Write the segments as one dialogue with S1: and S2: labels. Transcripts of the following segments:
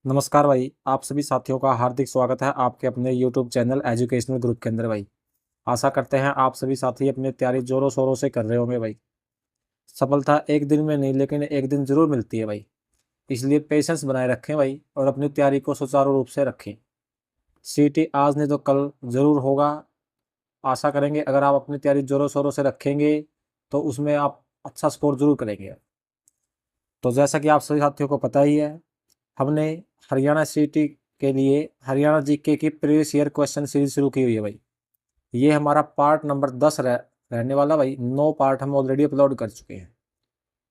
S1: नमस्कार भाई, आप सभी साथियों का हार्दिक स्वागत है आपके अपने YouTube चैनल एजुकेशनल ग्रुप के अंदर भाई। आशा करते हैं आप सभी साथी अपनी तैयारी जोरों शोरों से कर रहे होंगे भाई। सफलता एक दिन में नहीं लेकिन एक दिन जरूर मिलती है भाई। इसलिए पेशेंस बनाए रखें भाई और अपनी तैयारी को सुचारू रूप से रखें। सीटी आज नहीं तो कल जरूर होगा। आशा करेंगे अगर आप अपनी तैयारी जोरों शोरों से रखेंगे तो उसमें आप अच्छा स्कोर जरूर करेंगे। तो जैसा कि आप सभी साथियों को पता ही है, हमने हरियाणा सीटी के लिए हरियाणा जीके की प्रीवियस ईयर क्वेश्चन सीरीज शुरू की हुई है भाई। ये हमारा पार्ट नंबर 10 रहने वाला भाई। 9 पार्ट हम ऑलरेडी अपलोड कर चुके हैं।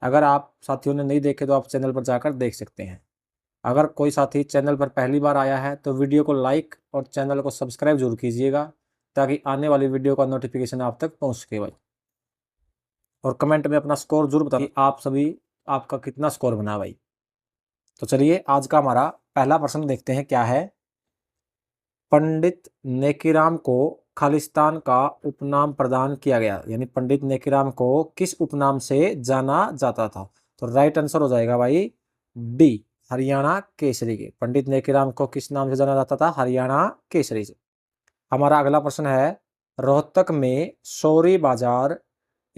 S1: अगर आप साथियों ने नहीं देखे तो आप चैनल पर जाकर देख सकते हैं। अगर कोई साथी चैनल पर पहली बार आया है तो वीडियो को लाइक और चैनल को सब्सक्राइब जरूर कीजिएगा, ताकि आने वाली वीडियो का नोटिफिकेशन आप तक पहुंच सके भाई। और कमेंट में अपना स्कोर जरूर बताएं कि आप सभी आपका कितना स्कोर बना भाई। तो चलिए आज का हमारा पहला प्रश्न देखते हैं क्या है। पंडित नेकीराम को खालिस्तान का उपनाम प्रदान किया गया, यानी पंडित नेकीराम को किस उपनाम से जाना जाता था। तो राइट आंसर हो जाएगा भाई डी, हरियाणा केसरी के। पंडित नेकीराम को किस नाम से जाना जाता था? हरियाणा केसरी से। हमारा अगला प्रश्न है, रोहतक में सौरी बाजार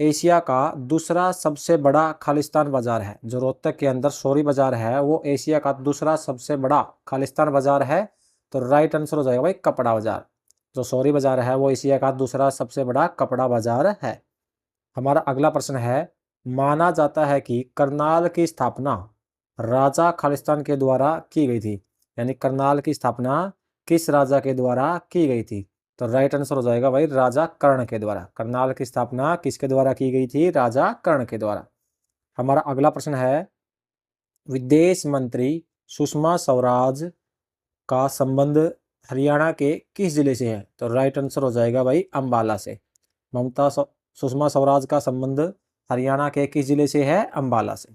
S1: एशिया का दूसरा सबसे बड़ा खालिस्तान बाजार है। जो रोहतक के अंदर सौरी बाजार है वो एशिया का दूसरा सबसे बड़ा खालिस्तान बाजार है। तो राइट आंसर हो जाएगा भाई कपड़ा बाजार। जो सौरी बाजार है वो एशिया का दूसरा सबसे बड़ा कपड़ा बाजार है। हमारा अगला प्रश्न है, माना जाता है कि करनाल की स्थापना राजा खालिस्तान के द्वारा की गई थी। यानी करनाल की स्थापना किस राजा के द्वारा की गई थी? तो राइट आंसर हो जाएगा भाई राजा कर्ण के द्वारा। करनाल की स्थापना किसके द्वारा की गई थी? राजा कर्ण के द्वारा। हमारा अगला प्रश्न है, विदेश मंत्री सुषमा स्वराज का संबंध हरियाणा के किस जिले से है? तो राइट आंसर हो जाएगा भाई अंबाला से। सुषमा स्वराज का संबंध हरियाणा के किस जिले से है? अंबाला से।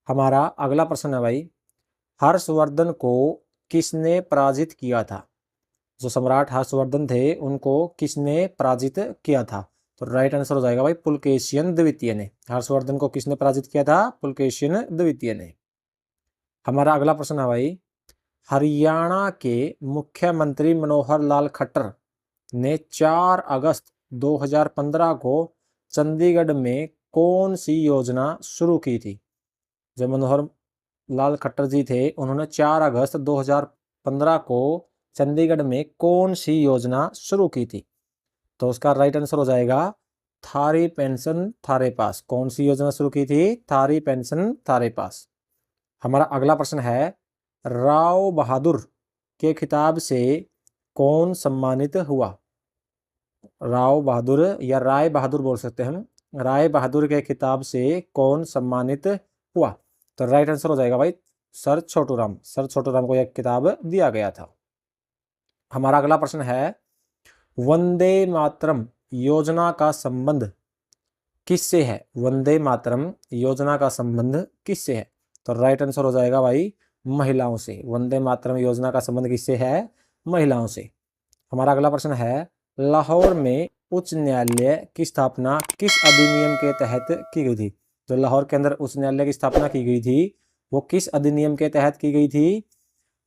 S1: हमारा अगला प्रश्न है भाई, हर्षवर्धन को किसने पराजित किया था? जो सम्राट हर्षवर्धन थे उनको किसने पराजित किया था? तो राइट आंसर हो जाएगा भाई पुलकेशियन द्वितीय ने। हर्षवर्धन को किसने पराजित किया था? पुलकेशियन द्वितीय ने। हमारा अगला प्रश्न है भाई, हरियाणा के मुख्यमंत्री मनोहर लाल खट्टर ने 4 अगस्त 2015 को चंडीगढ़ में कौन सी योजना शुरू की थी? जब मनोहर लाल खट्टर जी थे उन्होंने 4 अगस्त 2015 को चंडीगढ़ में कौन सी योजना शुरू की थी? तो उसका राइट आंसर हो जाएगा थारी पेंशन थारे पास। कौन सी योजना शुरू की थी? थारी पेंशन थारे पास। हमारा अगला प्रश्न है, राव बहादुर के खिताब से कौन सम्मानित हुआ? राव बहादुर या राय बहादुर बोल सकते हैं हम। राय बहादुर के खिताब से कौन सम्मानित हुआ? तो राइट आंसर हो जाएगा भाई सर छोटूराम। सर छोटूराम को यह किताब दिया गया था। हमारा अगला प्रश्न है, वंदे मातरम योजना का संबंध किससे है? वंदे मातरम योजना का संबंध किससे है? तो राइट आंसर हो जाएगा भाई महिलाओं से। वंदे मातरम योजना का संबंध किससे है? महिलाओं से। हमारा अगला प्रश्न है, लाहौर में उच्च न्यायालय की स्थापना किस अधिनियम के तहत की गई थी? जो लाहौर के अंदर उच्च न्यायालय की स्थापना की गई थी वो किस अधिनियम के तहत की गई थी?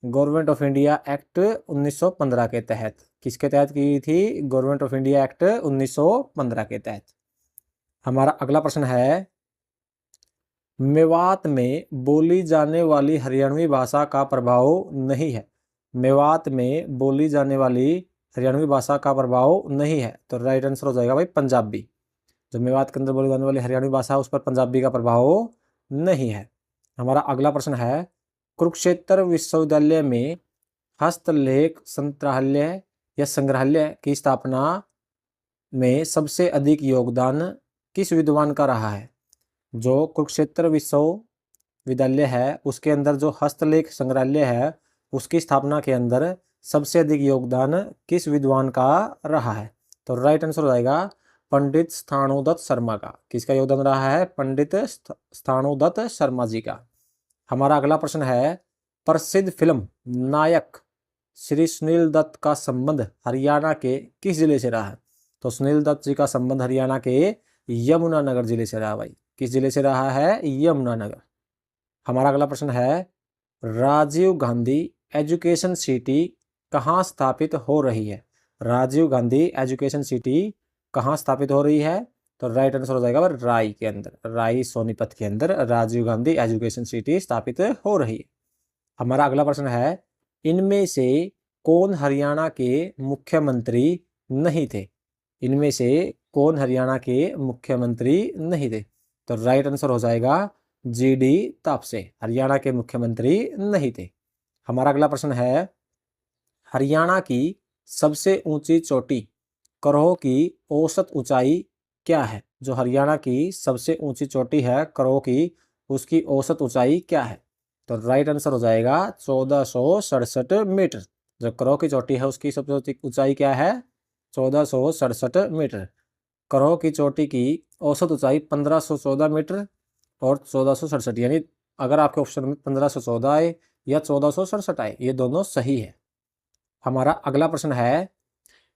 S1: गवर्नमेंट ऑफ इंडिया एक्ट 1915 के तहत। किसके तहत की गई थी? गवर्नमेंट ऑफ इंडिया एक्ट 1915 के तहत। हमारा अगला प्रश्न है, मेवात में बोली जाने वाली हरियाणवी भाषा का प्रभाव नहीं है। मेवात में बोली जाने वाली हरियाणवी भाषा का प्रभाव नहीं है। तो राइट आंसर हो जाएगा भाई पंजाबी। जो मेवात के अंदर बोली जाने वाली हरियाणवी भाषा है उस पर पंजाबी का प्रभाव नहीं है। हमारा अगला प्रश्न है, कुरुक्षेत्र विश्वविद्यालय में हस्तलेख संग्रहालय या संग्रहालय की स्थापना में सबसे अधिक योगदान किस विद्वान का रहा है? जो कुरुक्षेत्र विश्वविद्यालय है उसके अंदर जो हस्तलेख संग्रहालय है उसकी स्थापना के अंदर सबसे अधिक योगदान किस विद्वान का रहा है? तो राइट आंसर हो जाएगा पंडित स्थाणुदत्त शर्मा का। किसका योगदान रहा है? पंडित स्थाणुदत्त शर्मा जी का। हमारा अगला प्रश्न है, प्रसिद्ध फिल्म नायक श्री सुनील दत्त का संबंध हरियाणा के किस जिले से रहा है? तो सुनील दत्त जी का संबंध हरियाणा के यमुनानगर जिले से रहा भाई। किस जिले से रहा है? यमुनानगर। हमारा अगला प्रश्न है, राजीव गांधी एजुकेशन सिटी कहाँ स्थापित हो रही है? राजीव गांधी एजुकेशन सिटी कहाँ स्थापित हो रही है? तो राइट आंसर हो जाएगा राई के अंदर, राई सोनीपत के अंदर राजीव गांधी एजुकेशन सिटी स्थापित हो रही है। हमारा अगला प्रश्न है, इनमें से कौन हरियाणा के मुख्यमंत्री नहीं थे? इनमें से कौन हरियाणा के मुख्यमंत्री नहीं थे? तो राइट आंसर हो जाएगा जीडी तापसे, हरियाणा के मुख्यमंत्री नहीं थे। हमारा अगला प्रश्न है, हरियाणा की सबसे ऊंची चोटी करोह की औसत ऊंचाई क्या है? जो हरियाणा की सबसे ऊंची चोटी है करोह की, उसकी औसत ऊंचाई क्या है? तो राइट आंसर हो जाएगा 1467 मीटर। जो करोह की चोटी है उसकी सबसे ऊंचाई क्या है? 1467 मीटर। करोह की चोटी की औसत ऊंचाई 1514 मीटर और 1467, यानी अगर आपके ऑप्शन में 1514 आए या 1467 आए, ये दोनों सही है। हमारा अगला प्रश्न है,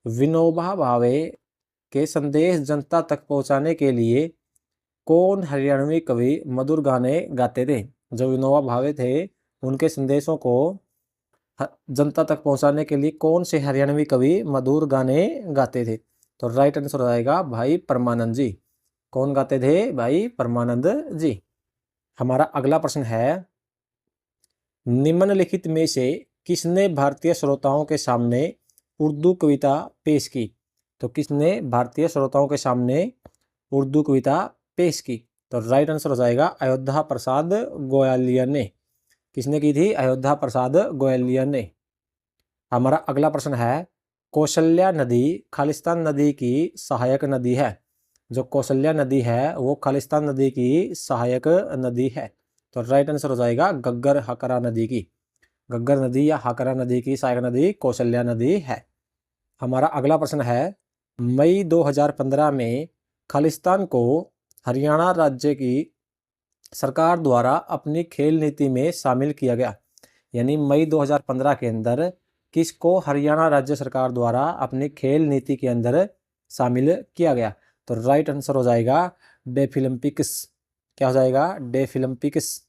S1: विनोबा भावे के संदेश जनता तक पहुंचाने के लिए कौन हरियाणवी कवि मधुर गाने गाते थे? जो विनोबा भावे थे उनके संदेशों को जनता तक पहुंचाने के लिए कौन से हरियाणवी कवि मधुर गाने गाते थे? तो राइट आंसर हो जाएगा भाई परमानंद जी। कौन गाते थे? भाई परमानंद जी। हमारा अगला प्रश्न है, निम्नलिखित में से किसने भारतीय श्रोताओं के सामने उर्दू कविता पेश की? तो किसने भारतीय श्रोताओं के सामने उर्दू कविता पेश की? तो राइट आंसर हो जाएगा अयोध्या प्रसाद गोयलिया ने। किसने की थी? अयोध्या प्रसाद गोयलिया ने। हमारा अगला प्रश्न है, कौशल्या नदी खालिस्तान नदी की सहायक नदी है। जो कौशल्या नदी है वो खालिस्तान नदी की सहायक नदी है। तो राइट आंसर हो जाएगा गग्गर हकरा नदी की। गग्गर नदी या हकरा नदी की सहायक नदी कौशल्या नदी है। हमारा अगला प्रश्न है, मई 2015 में खालिस्तान को हरियाणा राज्य की सरकार द्वारा अपनी खेल नीति में शामिल किया गया। यानी मई 2015 के अंदर किसको हरियाणा राज्य सरकार द्वारा अपनी खेल नीति के अंदर शामिल किया गया? तो राइट आंसर हो जाएगा डेफिलिम्पिक्स। क्या हो जाएगा? डेफिलिम्पिक्स।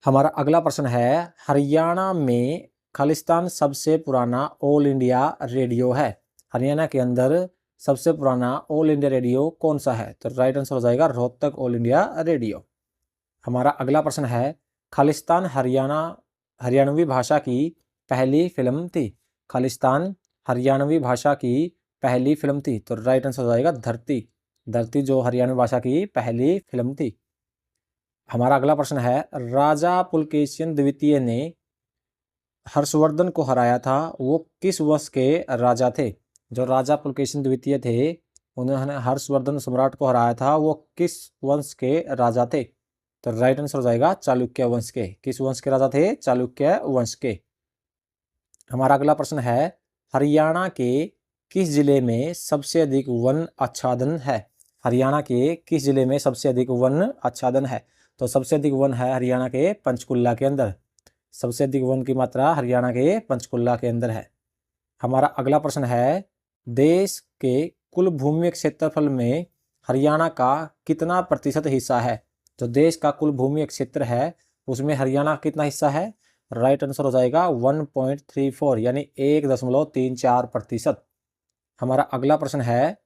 S1: हमारा अगला प्रश्न है, हरियाणा में खालिस्तान सबसे पुराना ऑल इंडिया रेडियो है। हरियाणा के अंदर सबसे पुराना ऑल इंडिया रेडियो कौन सा है? तो राइट आंसर हो जाएगा रोहतक ऑल इंडिया रेडियो। हमारा अगला प्रश्न है, खालिस्तान हरियाणवी भाषा की पहली फिल्म थी। खालिस्तान हरियाणवी भाषा की पहली फिल्म थी। तो राइट आंसर हो जाएगा धरती। धरती जो हरियाणवी भाषा की पहली फिल्म थी। हमारा अगला प्रश्न है, राजा पुलकेशिन द्वितीय ने हर्षवर्धन को हराया था, वो किस वंश के राजा थे? जो राजा पुलकेशिन द्वितीय थे उन्होंने हर्षवर्धन सम्राट को हराया था, वो किस वंश के राजा थे? तो राइट आंसर हो जाएगा चालुक्य वंश के। किस वंश के राजा थे? चालुक्य वंश के। हमारा अगला प्रश्न है, हरियाणा के किस जिले में सबसे अधिक वन आच्छादन है? हरियाणा के किस जिले में सबसे अधिक वन आच्छादन है? तो सबसे अधिक वन है हरियाणा के पंचकुला के अंदर। सबसे अधिक वन की मात्रा हरियाणा के पंचकुला के अंदर है। हमारा अगला प्रश्न है, देश के कुल भूमि क्षेत्रफल में हरियाणा का कितना प्रतिशत हिस्सा है? जो देश का कुल भूमि क्षेत्र है उसमें हरियाणा का कितना हिस्सा है? राइट आंसर हो जाएगा 1.34 यानी 1.34%। हमारा अगला प्रश्न है,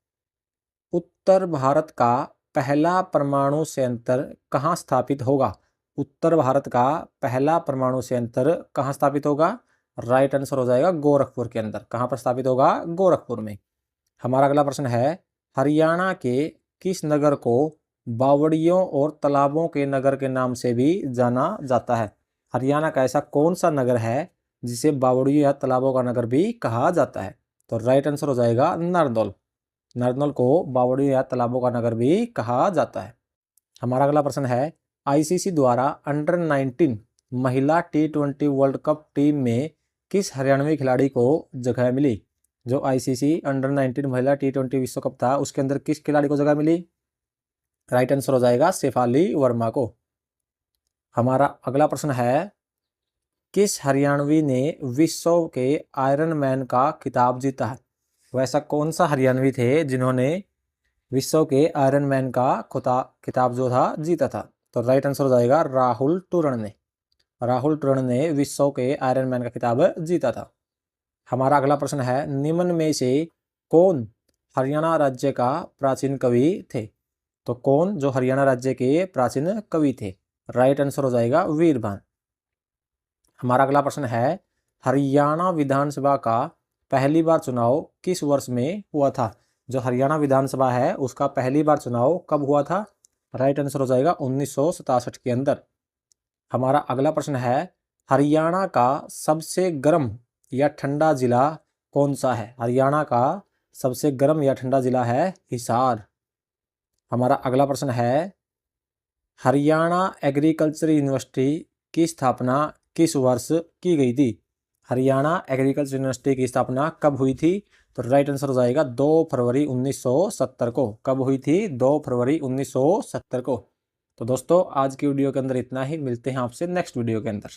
S1: उत्तर भारत का पहला परमाणु संयंत्र कहाँ स्थापित होगा? उत्तर भारत का पहला परमाणु संयंत्र कहाँ स्थापित होगा? राइट आंसर हो जाएगा गोरखपुर के अंदर। कहाँ पर स्थापित होगा? गोरखपुर में। हमारा अगला प्रश्न है, हरियाणा के किस नगर को बावड़ियों और तालाबों के नगर के नाम से भी जाना जाता है? हरियाणा का ऐसा कौन सा नगर है जिसे बावड़ियों या तालाबों का नगर भी कहा जाता है? तो राइट आंसर हो जाएगा नारनौल। नारनौल को बावड़ियों या तालाबों का नगर भी कहा जाता है। हमारा अगला प्रश्न है, आईसीसी द्वारा अंडर 19 महिला T20 वर्ल्ड कप टीम में किस हरियाणवी खिलाड़ी को जगह मिली? जो आईसीसी अंडर 19 महिला T20 विश्व कप था उसके अंदर किस खिलाड़ी को जगह मिली? राइट आंसर हो जाएगा शेफाली वर्मा को। हमारा अगला प्रश्न है, किस हरियाणवी ने विश्व के आयरन मैन का खिताब जीता है? वैसा कौन सा हरियाणवी थे जिन्होंने विश्व के आयरन मैन का खिताब जो था जीता था? तो राइट आंसर हो जाएगा राहुल टूरण ने। राहुल टूरण ने विश्व के आयरन मैन का खिताब जीता था। हमारा अगला प्रश्न है, निम्न में से कौन हरियाणा राज्य का प्राचीन कवि थे? तो कौन जो हरियाणा राज्य के प्राचीन कवि थे? राइट आंसर हो जाएगा वीरभान। हमारा अगला प्रश्न है, हरियाणा विधानसभा का पहली बार चुनाव किस वर्ष में हुआ था? जो हरियाणा विधानसभा है उसका पहली बार चुनाव कब हुआ था? राइट आंसर हो जाएगा 1967 के अंदर। हमारा अगला प्रश्न है, हरियाणा का सबसे गर्म या ठंडा जिला कौन सा है? हरियाणा का सबसे गर्म या ठंडा जिला है हिसार। हमारा अगला प्रश्न है, हरियाणा एग्रीकल्चर यूनिवर्सिटी की स्थापना किस वर्ष की गई थी? हरियाणा एग्रीकल्चर यूनिवर्सिटी की स्थापना कब हुई थी? तो राइट आंसर हो जाएगा 2 फरवरी 1970 को। कब हुई थी? 2 फरवरी 1970 को। तो दोस्तों आज की वीडियो के अंदर इतना ही, मिलते हैं आपसे नेक्स्ट वीडियो के अंदर।